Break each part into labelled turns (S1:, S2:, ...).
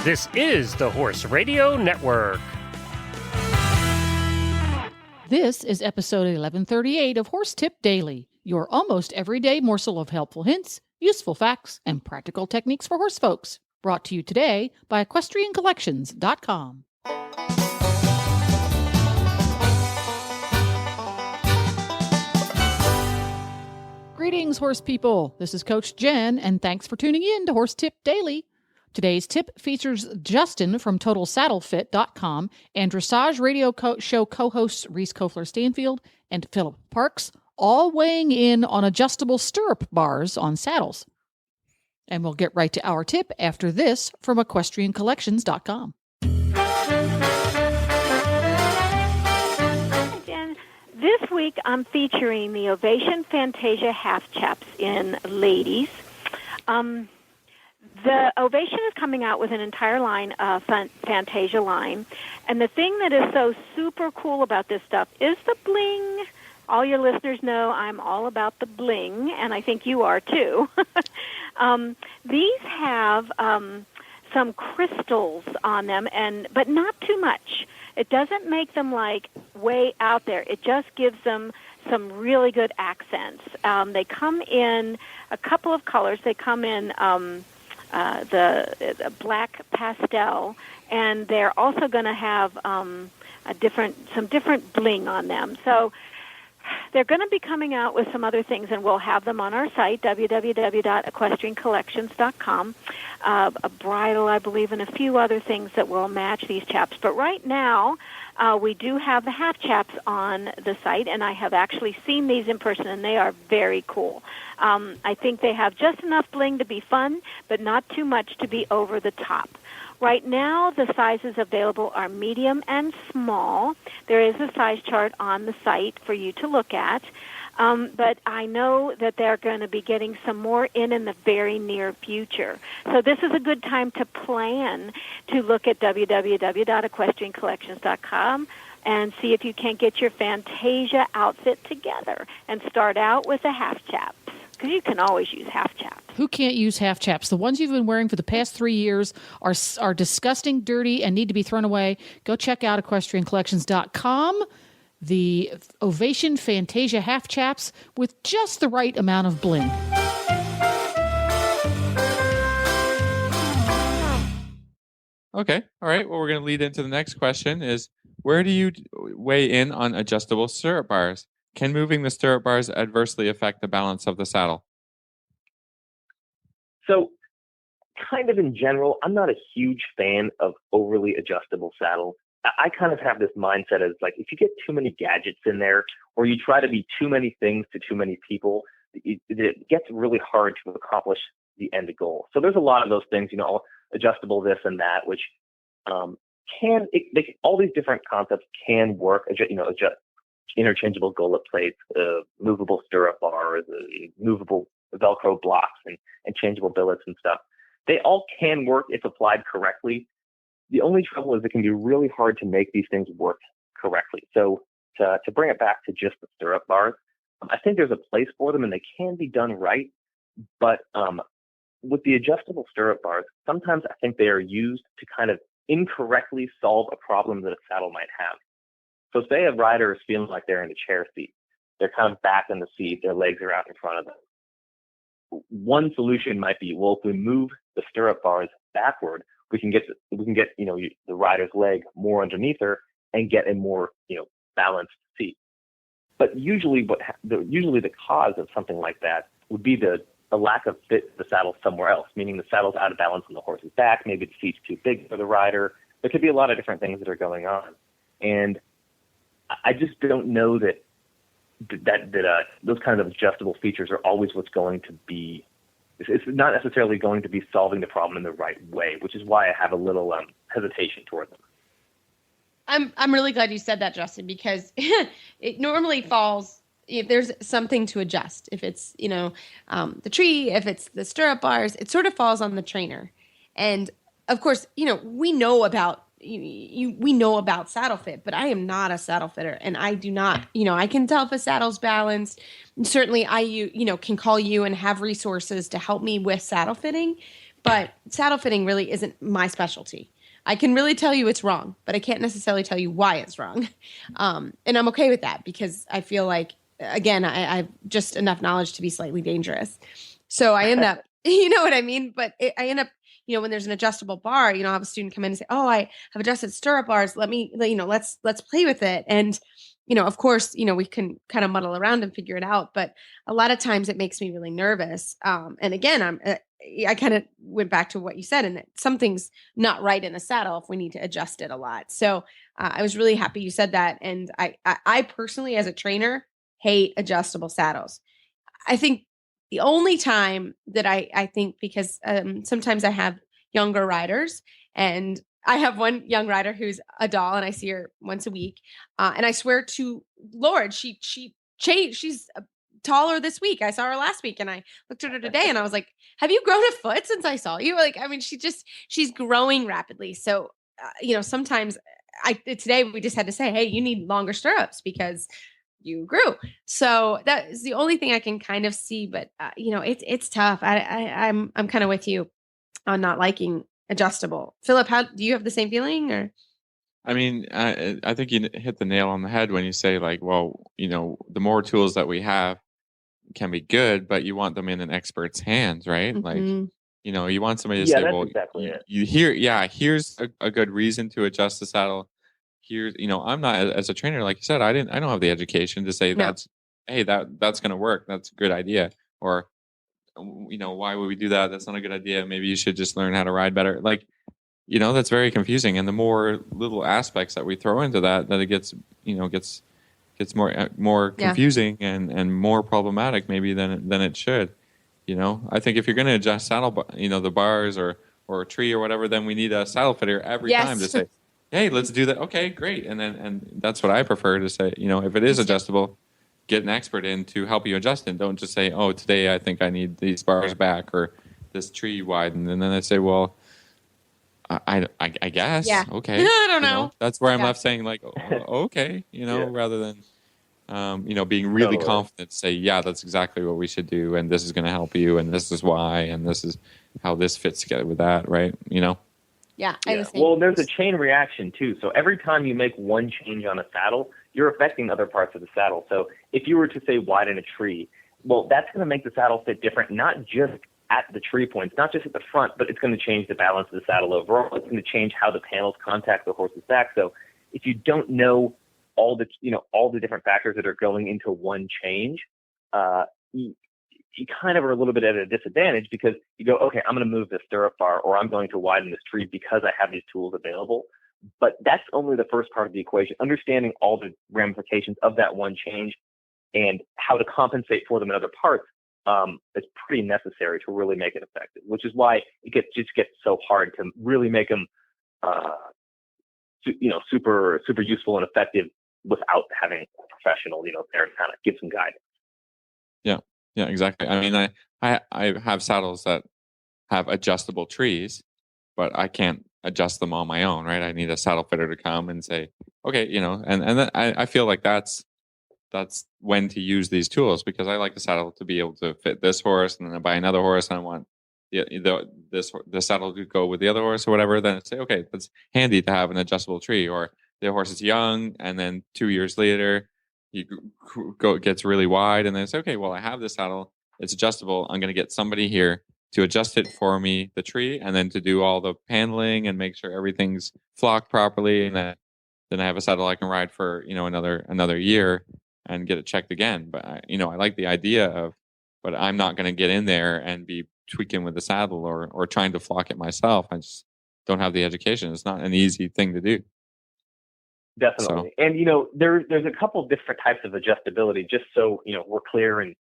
S1: This is the Horse Radio Network.
S2: This is episode 1138 of Horse Tip Daily, your almost everyday morsel of helpful hints, useful facts, and practical techniques for horse folks. Brought to you today by EquestrianCollections.com. Greetings, horse people. This is Coach Jen, and thanks for tuning in to Horse Tip Daily. Today's tip features Justin from TotalSaddleFit.com and Dressage Radio Show co-hosts Reese Kofler-Stanfield and Philip Parks, all weighing in on adjustable stirrup bars on saddles. And we'll get right to our tip after this from EquestrianCollections.com.
S3: Hi, Jen. This week I'm featuring the Ovation Fantasia half chaps in ladies. The Ovation is coming out with an entire line, Fantasia line, and the thing that is so super cool about this stuff is the bling. All your listeners know I'm all about the bling, and I think you are too. These have some crystals on them, but not too much. It doesn't make them like way out there. It just gives them some really good accents. They come in a couple of colors. They come in the black pastel, and they're also going to have some different bling on them. So they're going to be coming out with some other things, and we'll have them on our site, www.equestriancollections.com. A bridle, I believe, and a few other things that will match these chaps. But right now, we do have the half chaps on the site, and I have actually seen these in person, and they are very cool. I think they have just enough bling to be fun, but not too much to be over the top. Right now, the sizes available are medium and small. There is a size chart on the site for you to look at, but I know that they're going to be getting some more in the very near future. So this is a good time to plan to look at www.equestriancollections.com and see if you can't get your Fantasia outfit together and start out with the half chaps, because you can always use half chaps.
S2: Who can't use half chaps? The ones you've been wearing for the past 3 years are disgusting, dirty, and need to be thrown away. Go check out EquestrianCollections.com. The Ovation Fantasia half chaps with just the right amount of bling.
S4: Okay. All right. Well, we're going to lead into the next question is, where do you weigh in on adjustable stirrup bars? Can moving the stirrup bars adversely affect the balance of the saddle?
S5: So, kind of in general, I'm not a huge fan of overly adjustable saddles. I kind of have this mindset as like, if you get too many gadgets in there, or you try to be too many things to too many people, it gets really hard to accomplish the end goal. So there's a lot of those things, adjustable this and that, which all these different concepts can work. Adjust interchangeable gullet plates, movable stirrup bars, movable Velcro blocks, and changeable billets and stuff. They all can work if applied correctly. The only trouble is it can be really hard to make these things work correctly. So to bring it back to just the stirrup bars, I think there's a place for them and they can be done right. But with the adjustable stirrup bars, sometimes I think they are used to kind of incorrectly solve a problem that a saddle might have. So say a rider is feeling like they're in a chair seat. They're kind of back in the seat. Their legs are out in front of them. One solution might be, well, if we move the stirrup bars backward, we can get the rider's leg more underneath her and get a more balanced seat. But usually the cause of something like that would be the lack of fit of the saddle somewhere else, meaning the saddle's out of balance on the horse's back. Maybe the seat's too big for the rider. There could be a lot of different things that are going on, and I just don't know that those kind of adjustable features are always what's going to be. It's not necessarily going to be solving the problem in the right way, which is why I have a little hesitation toward them.
S6: I'm really glad you said that, Justin, because it normally falls, if there's something to adjust, if it's the tree, if it's the stirrup bars, it sort of falls on the trainer. And of course, we know about we know about saddle fit, but I am not a saddle fitter, and I do not, I can tell if a saddle's balanced. And certainly I, can call you and have resources to help me with saddle fitting. But saddle fitting really isn't my specialty. I can really tell you it's wrong, but I can't necessarily tell you why it's wrong. And I'm okay with that because I feel like, again, I have just enough knowledge to be slightly dangerous. So I end up, you know what I mean? But I end up, when there's an adjustable bar, I'll have a student come in and say, oh, I have adjusted stirrup bars. Let's play with it. And, of course, we can kind of muddle around and figure it out. But a lot of times it makes me really nervous. And again, I kind of went back to what you said, and that something's not right in a saddle if we need to adjust it a lot. So I was really happy you said that. And I personally, as a trainer, hate adjustable saddles. I think the only time that I think, because sometimes I have younger riders, and I have one young rider who's a doll, and I see her once a week. And I swear to Lord, she changed. She's taller this week. I saw her last week, and I looked at her today, and I was like, have you grown a foot since I saw you? She's growing rapidly. So, sometimes today we just had to say, hey, you need longer stirrups because you grew. So that is the only thing I can kind of see, but it's tough. I'm kind of with you on not liking adjustable. Philip, how do you have the same feeling? Or
S4: I mean, I think you hit the nail on the head when you say, like, well, the more tools that we have can be good, but you want them in an expert's hands, right?
S6: Mm-hmm.
S4: Like, you want somebody to
S5: Yeah,
S4: say,
S5: that's
S4: well,
S5: exactly it.
S4: here's a good reason to adjust the saddle. Here's, I'm not, as a trainer, like you said, I don't have the education to say
S6: No.
S4: that's going to work. That's a good idea. Or, why would we do that? That's not a good idea. Maybe you should just learn how to ride better. Like, that's very confusing. And the more little aspects that we throw into that it gets more confusing and more problematic maybe than it should. I think if you're going to adjust saddle, the bars or a tree or whatever, then we need a saddle fitter every time to say, hey, let's do that. Okay, great. And that's what I prefer to say. If it is adjustable, get an expert in to help you adjust it. Don't just say, oh, today I think I need these bars back or this tree widened. And then I say, well, I guess.
S6: Yeah.
S4: Okay.
S6: I don't know.
S4: That's where I'm left saying, like, okay, rather than, being really confident to say, yeah, that's exactly what we should do. And this is going to help you. And this is why. And this is how this fits together with that. Right.
S6: Yeah.
S5: Well, there's a chain reaction too. So every time you make one change on a saddle, you're affecting other parts of the saddle. So if you were to say widen a tree, well, that's going to make the saddle fit different, not just at the tree points, not just at the front, but it's going to change the balance of the saddle overall. It's going to change how the panels contact the horse's back. So if you don't know all the different factors that are going into one change, you kind of are a little bit at a disadvantage because you go, okay, I'm going to move the stirrup bar or I'm going to widen this tree because I have these tools available. But that's only the first part of the equation. Understanding all the ramifications of that one change and how to compensate for them in other parts is pretty necessary to really make it effective, which is why it just gets so hard to really make them super useful and effective without having a professional, there to kind of give some guidance.
S4: Yeah, exactly. I mean, I have saddles that have adjustable trees, but I can't adjust them on my own, right? I need a saddle fitter to come and say, okay, and then I feel like that's when to use these tools, because I like the saddle to be able to fit this horse, and then I buy another horse and I want the saddle to go with the other horse or whatever. Then it's okay, that's handy to have an adjustable tree. Or the horse is young, and then 2 years later, it gets really wide, and then it's okay. Well, I have this saddle; it's adjustable. I'm going to get somebody here to adjust it for me, the tree, and then to do all the paneling and make sure everything's flocked properly, and then I have a saddle I can ride for another year and get it checked again. But I like the idea of, but I'm not going to get in there and be tweaking with the saddle or trying to flock it myself. I just don't have the education. It's not an easy thing to do.
S5: Definitely. So. And, there's a couple different types of adjustability, just so, we're clear and,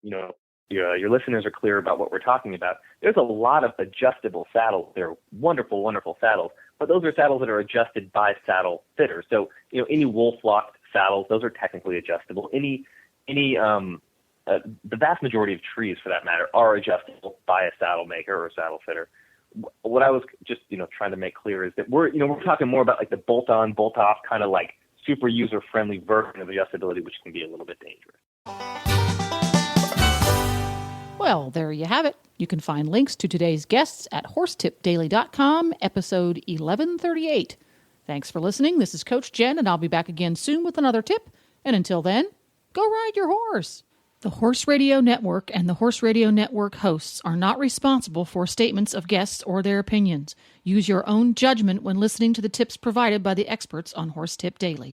S5: your listeners are clear about what we're talking about. There's a lot of adjustable saddles. They're wonderful, wonderful saddles, but those are saddles that are adjusted by saddle fitters. So, any wolf locked saddles, those are technically adjustable. The vast majority of trees, for that matter, are adjustable by a saddle maker or a saddle fitter. What I was just, trying to make clear is that we're talking more about like the bolt-on, bolt-off kind of like super user-friendly version of adjustability, which can be a little bit dangerous.
S2: Well, there you have it. You can find links to today's guests at horsetipdaily.com, episode 1138. Thanks for listening. This is Coach Jen, and I'll be back again soon with another tip. And until then, go ride your horse. The Horse Radio Network and the Horse Radio Network hosts are not responsible for statements of guests or their opinions. Use your own judgment when listening to the tips provided by the experts on Horse Tip Daily.